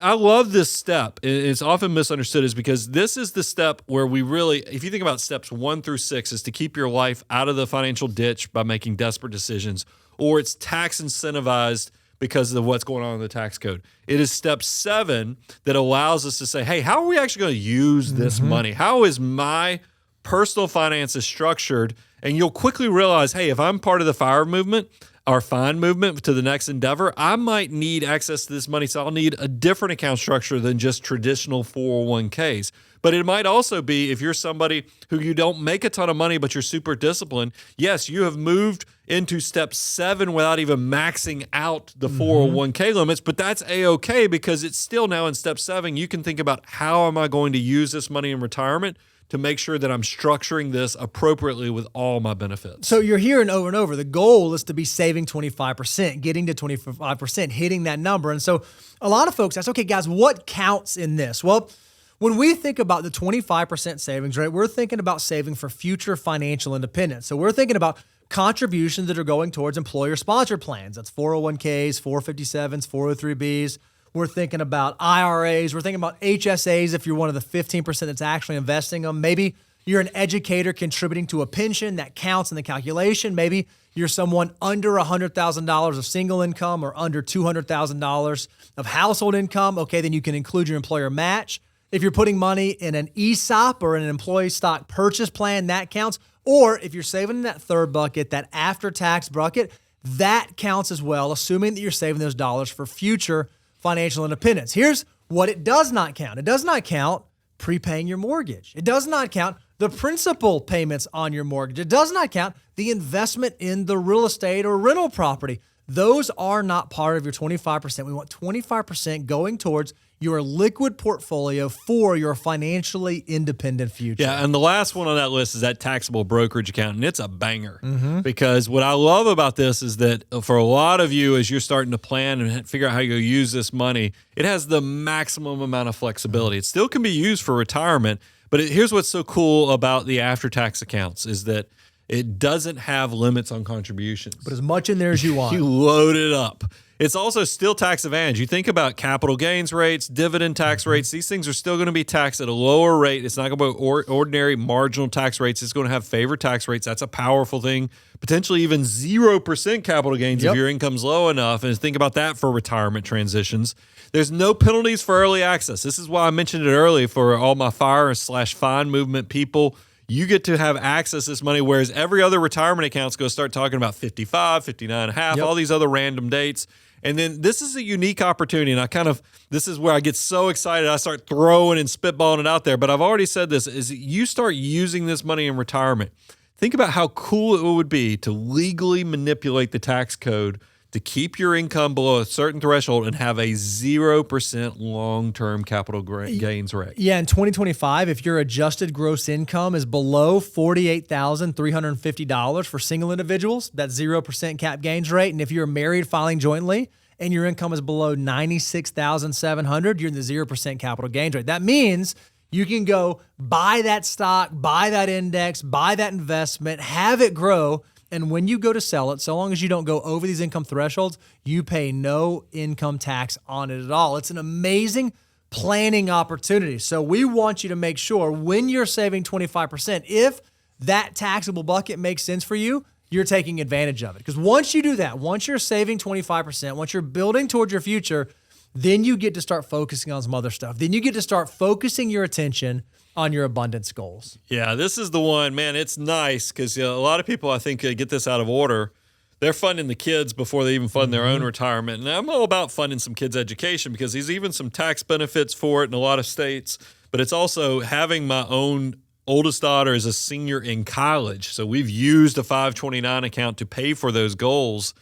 I love this step. It's often misunderstood is because this is the step where we really, if you think about steps 1 through 6, is to keep your life out of the financial ditch by making desperate decisions, or it's tax incentivized because of what's going on in the tax code. It is step 7 that allows us to say, hey, how are we actually going to use this money? How is my personal finances structured? And you'll quickly realize, hey, if I'm part of the FIRE movement, our FIND movement to the next endeavor, I might need access to this money. So I'll need a different account structure than just traditional 401ks. But it might also be if you're somebody who you don't make a ton of money, but you're super disciplined. Yes, you have moved into step 7 without even maxing out the 401k limits, but that's A-okay because it's still now in step 7. You can think about how am I going to use this money in retirement to make sure that I'm structuring this appropriately with all my benefits. So you're hearing over and over, the goal is to be saving 25%, getting to 25%, hitting that number. And so a lot of folks ask, okay, guys, what counts in this? Well, when we think about the 25% savings rate, we're thinking about saving for future financial independence. So we're thinking about contributions that are going towards employer-sponsored plans. That's 401ks, 457s, 403bs. We're thinking about IRAs. We're thinking about HSAs if you're one of the 15% that's actually investing them. Maybe you're an educator contributing to a pension that counts in the calculation. Maybe you're someone under $100,000 of single income or under $200,000 of household income. Okay, then you can include your employer match. If you're putting money in an ESOP or an employee stock purchase plan, that counts. Or if you're saving in that third bucket, that after-tax bucket, that counts as well, assuming that you're saving those dollars for future financial independence. Here's what it does not count. It does not count prepaying your mortgage. It does not count the principal payments on your mortgage. It does not count the investment in the real estate or rental property. Those are not part of your 25%. We want 25% going towards your liquid portfolio for your financially independent future. Yeah, and the last one on that list is that taxable brokerage account, and it's a banger because what I love about this is that for a lot of you, as you're starting to plan and figure out how you use this money, it has the maximum amount of flexibility. It still can be used for retirement, but here's what's so cool about the after-tax accounts is that it doesn't have limits on contributions. Put as much in there as you want. You load it up. It's also still tax advantage. You think about capital gains rates, dividend tax rates. These things are still going to be taxed at a lower rate. It's not going to be ordinary marginal tax rates. It's going to have favored tax rates. That's a powerful thing. Potentially even 0% capital gains if your income's low enough. And think about that for retirement transitions. There's no penalties for early access. This is why I mentioned it early for all my FIRE/FIND movement people. You get to have access to this money, whereas every other retirement account's going to start talking about 55, 59 and a half, all these other random dates. And then this is a unique opportunity, and this is where I get so excited. I start throwing and spitballing it out there. But I've already said this, is you start using this money in retirement. Think about how cool it would be to legally manipulate the tax code to keep your income below a certain threshold and have a 0% long-term capital gains rate. Yeah, in 2025, if your adjusted gross income is below $48,350 for single individuals, that's 0% cap gains rate. And if you're married filing jointly and your income is below $96,700, you're in the 0% capital gains rate. That means you can go buy that stock, buy that index, buy that investment, have it grow. And when you go to sell it, so long as you don't go over these income thresholds, you pay no income tax on it at all. It's an amazing planning opportunity. So we want you to make sure when you're saving 25%, if that taxable bucket makes sense for you, you're taking advantage of it. Because once you do that, once you're saving 25%, once you're building towards your future, then you get to start focusing on some other stuff. Then you get to start focusing your attention on your abundance goals. Yeah, this is the one, man. It's nice because a lot of people, I think, get this out of order. They're funding the kids before they even fund their own retirement. And I'm all about funding some kids' education because there's even some tax benefits for it in a lot of states. But it's also having my own oldest daughter is a senior in college. So we've used a 529 account to pay for those goals.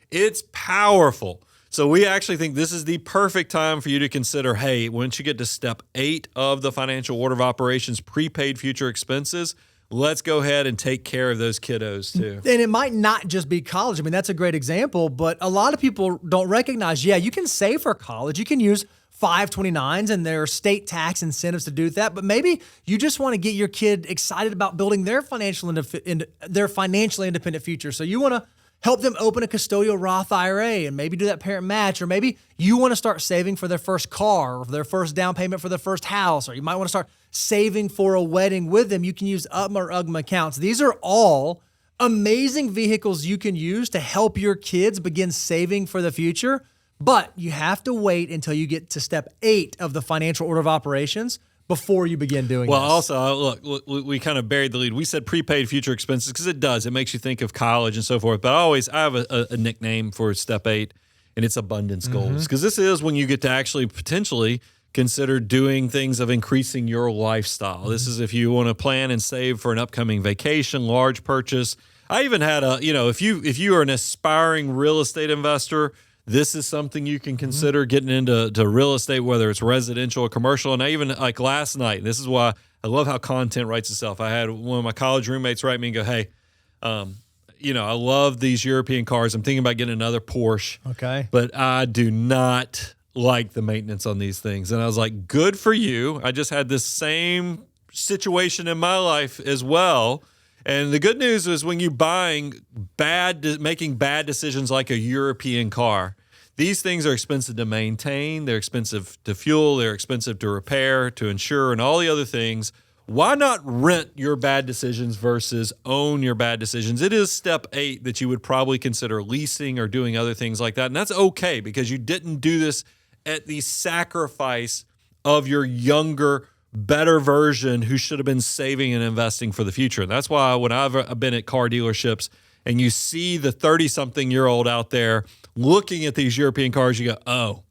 It's powerful. So we actually think this is the perfect time for you to consider, hey, once you get to step 8 of the financial order of operations, prepaid future expenses, let's go ahead and take care of those kiddos too. And it might not just be college. I mean, that's a great example, but a lot of people don't recognize, you can save for college. You can use 529s and there are state tax incentives to do that, but maybe you just want to get your kid excited about building their financially independent future. So you want to help them open a custodial Roth IRA and maybe do that parent match, or maybe you want to start saving for their first car or their first down payment for their first house, or you might want to start saving for a wedding with them. You can use UGMA or UGMA accounts. These are all amazing vehicles you can use to help your kids begin saving for the future, but you have to wait until you get to step 8 of the financial order of operations before you begin doing well, this. also, look, we kind of buried the lead. We said prepaid future expenses because it does. It makes you think of college and so forth. But I have a nickname for step 8, and it's abundance goals, because this is when you get to actually potentially consider doing things of increasing your lifestyle. This is if you want to plan and save for an upcoming vacation, large purchase. I even had if you are an aspiring real estate investor, this is something you can consider getting into real estate, whether it's residential or commercial. And I even, like last night, this is why I love how content writes itself. I had one of my college roommates write me and go, hey, I love these European cars. I'm thinking about getting another Porsche. Okay. But I do not like the maintenance on these things. And I was like, good for you. I just had this same situation in my life as well. And the good news is when you're making bad decisions like a European car, these things are expensive to maintain, they're expensive to fuel, they're expensive to repair, to insure, and all the other things. Why not rent your bad decisions versus own your bad decisions? It is step 8 that you would probably consider leasing or doing other things like that. And that's okay because you didn't do this at the sacrifice of your younger, better version who should have been saving and investing for the future. And that's why when I've been at car dealerships and you see the 30-something-year-old out there looking at these European cars, you go, oh,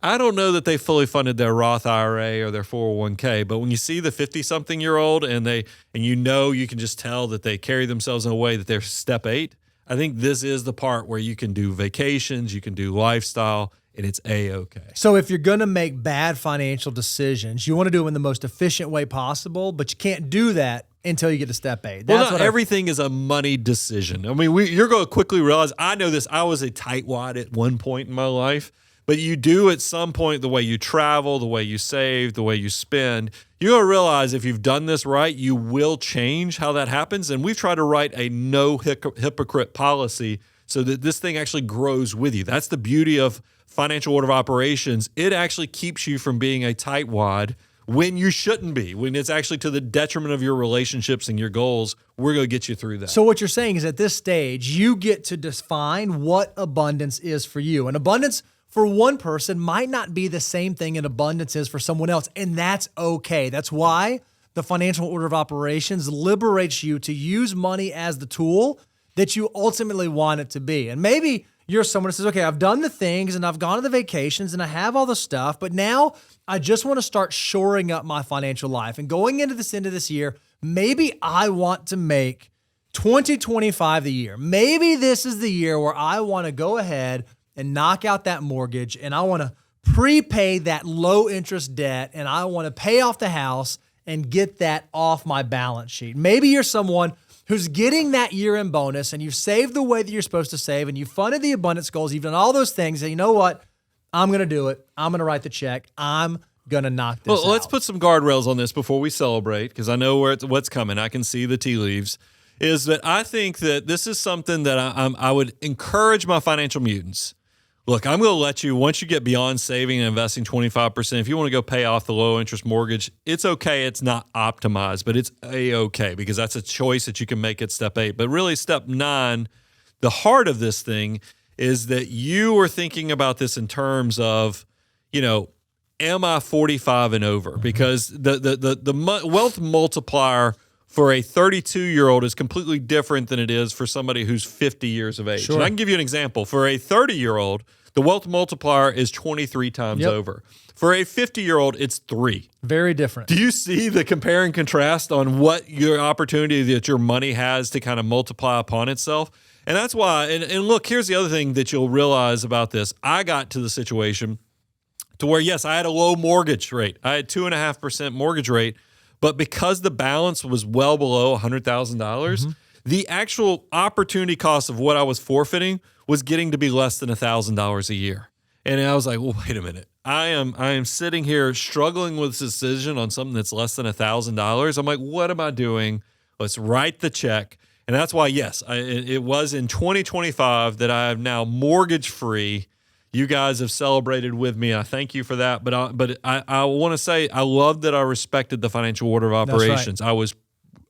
I don't know that they fully funded their Roth IRA or their 401k, but when you see the 50-something-year-old and you can just tell that they carry themselves in a way that they're step 8, I think this is the part where you can do vacations, you can do lifestyle, and it's A-okay. So if you're going to make bad financial decisions, you want to do them in the most efficient way possible, but you can't do that until you get to step 8. Well, not everything is a money decision. I mean, you're going to quickly realize, I know this, I was a tightwad at one point in my life, but you do at some point, the way you travel, the way you save, the way you spend, you're going to realize if you've done this right, you will change how that happens. And we've tried to write a no hypocrite policy so that this thing actually grows with you. That's the beauty of financial order of operations. It actually keeps you from being a tightwad when you shouldn't be, when it's actually to the detriment of your relationships and your goals. We're going to get you through that. So what you're saying is at this stage, you get to define what abundance is for you. And abundance for one person might not be the same thing an abundance is for someone else. And that's okay. That's why the financial order of operations liberates you to use money as the tool that you ultimately want it to be. And maybe you're someone who says, okay, I've done the things and I've gone to the vacations and I have all the stuff, but now I just want to start shoring up my financial life. And going into this end of this year, maybe I want to make 2025 the year. Maybe this is the year where I want to go ahead and knock out that mortgage and I want to prepay that low interest debt and I want to pay off the house and get that off my balance sheet. Maybe you're someone who's getting that year-end bonus and you've saved the way that you're supposed to save and you funded the abundance goals, you've done all those things, and you know what? I'm going to do it. I'm going to write the check. I'm going to knock this out. Well, let's put some guardrails on this before we celebrate, because I know what's coming. I can see the tea leaves. Is that I think that this is something that I would encourage my financial mutants. Look, I'm going to let you, once you get beyond saving and investing 25%, if you want to go pay off the low interest mortgage, it's okay. It's not optimized, but it's A-okay, because that's a choice that you can make at step 8. But really step 9, the heart of this thing is that you are thinking about this in terms of, am I 45 and over? Because the wealth multiplier for a 32-year-old is completely different than it is for somebody who's 50 years of age. Sure. And I can give you an example. For a 30-year-old, the wealth multiplier is 23 times over. For a 50-year-old, it's 3. Very different. Do you see the compare and contrast on what your opportunity that your money has to kind of multiply upon itself? And that's why, and look, here's the other thing that you'll realize about this. I got to the situation to where, yes, I had a low mortgage rate. I had 2.5% mortgage rate, but because the balance was well below $100,000, the actual opportunity cost of what I was forfeiting was getting to be less than $1,000 a year. And I was like, well, wait a minute. I am sitting here struggling with this decision on something that's less than $1,000. I'm like, what am I doing? Let's write the check. And that's why, yes, it was in 2025 that I am now mortgage free. You guys have celebrated with me. I thank you for that. But I want to say I love that I respected the financial order of operations. I was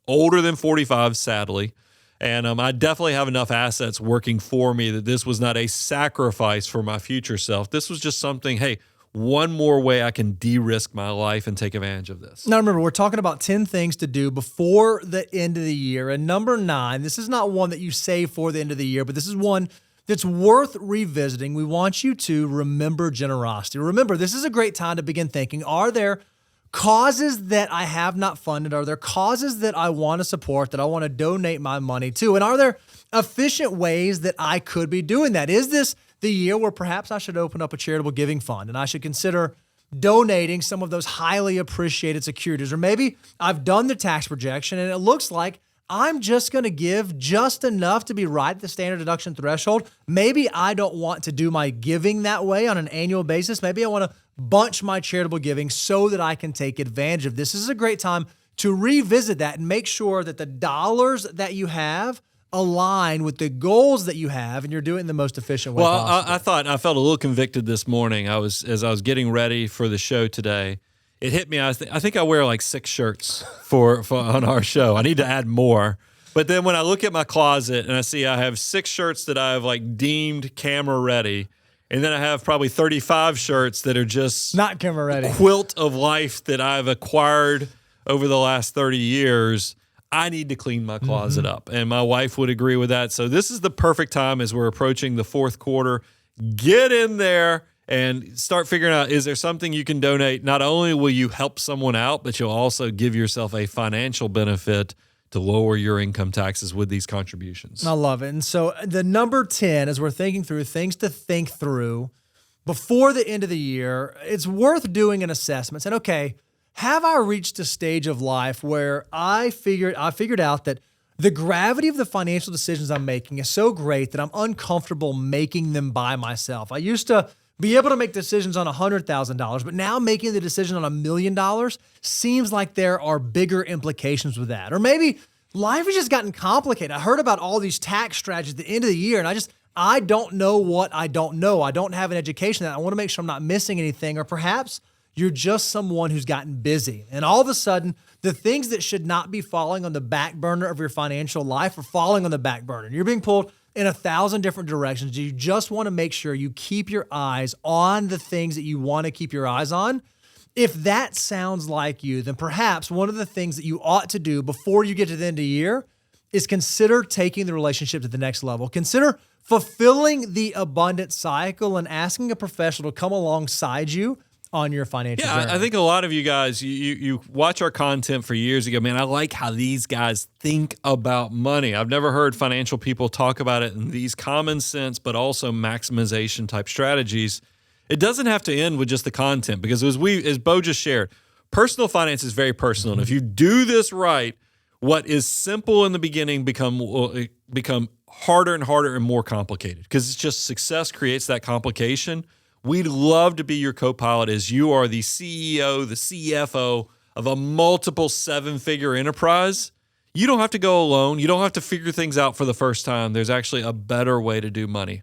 older than 45, sadly. And I definitely have enough assets working for me that this was not a sacrifice for my future self. This was just something, hey, one more way I can de-risk my life and take advantage of this. Now, remember, we're talking about 10 things to do before the end of the year. And number 9, this is not one that you save for the end of the year, but this is one that's worth revisiting. We want you to remember generosity. Remember, this is a great time to begin thinking, are there causes that I have not funded? Are there causes that I want to support, that I want to donate my money to? And are there efficient ways that I could be doing that? Is this the year where perhaps I should open up a charitable giving fund and I should consider donating some of those highly appreciated securities? Or maybe I've done the tax projection and it looks like I'm just going to give just enough to be right at the standard deduction threshold. Maybe I don't want to do my giving that way on an annual basis. Maybe I want to bunch my charitable giving so that I can take advantage of this. This is a great time to revisit that and make sure that the dollars that you have align with the goals that you have, and you're doing it in the most efficient way possible. I felt a little convicted this morning. As I was getting ready for the show today. It hit me. I think I wear like 6 shirts for on our show. I need to add more. But then when I look at my closet and I see I have 6 shirts that I've like deemed camera ready, and then I have probably 35 shirts that are just not camera ready, quilt of life that I've acquired over the last 30 years. I need to clean my closet up. And my wife would agree with that. So this is the perfect time as we're approaching the fourth quarter. Get in there and start figuring out, is there something you can donate? Not only will you help someone out, but you'll also give yourself a financial benefit to lower your income taxes with these contributions. I love it. And so the number 10, as we're thinking through things to think through before the end of the year, it's worth doing an assessment. Saying, okay, have I reached a stage of life where I figured out that the gravity of the financial decisions I'm making is so great that I'm uncomfortable making them by myself? I used to be able to make decisions on $100,000, but now making the decision on $1 million seems like there are bigger implications with that. Or maybe life has just gotten complicated. I heard about all these tax strategies at the end of the year, and I don't know what I don't know. I don't have an education that I want to make sure I'm not missing anything. Or perhaps you're just someone who's gotten busy, and all of a sudden, the things that should not be falling on the back burner of your financial life are falling on the back burner. And you're being pulled in 1,000 different directions. You just want to make sure you keep your eyes on the things that you want to keep your eyes on. If that sounds like you, then perhaps one of the things that you ought to do before you get to the end of the year is consider taking the relationship to the next level. Consider fulfilling the abundant cycle and asking a professional to come alongside you on your financial journey. I think a lot of you guys, you watch our content for years ago. Man, I like how these guys think about money. I've never heard financial people talk about it in these common sense, but also maximization type strategies. It doesn't have to end with just the content, because as Bo just shared, personal finance is very personal. And if you do this right, what is simple in the beginning become harder and harder and more complicated, because it's just success creates that complication. We'd love to be your co-pilot as you are the CEO, the CFO of a multiple 7-figure enterprise. You don't have to go alone. You don't have to figure things out for the first time. There's actually a better way to do money.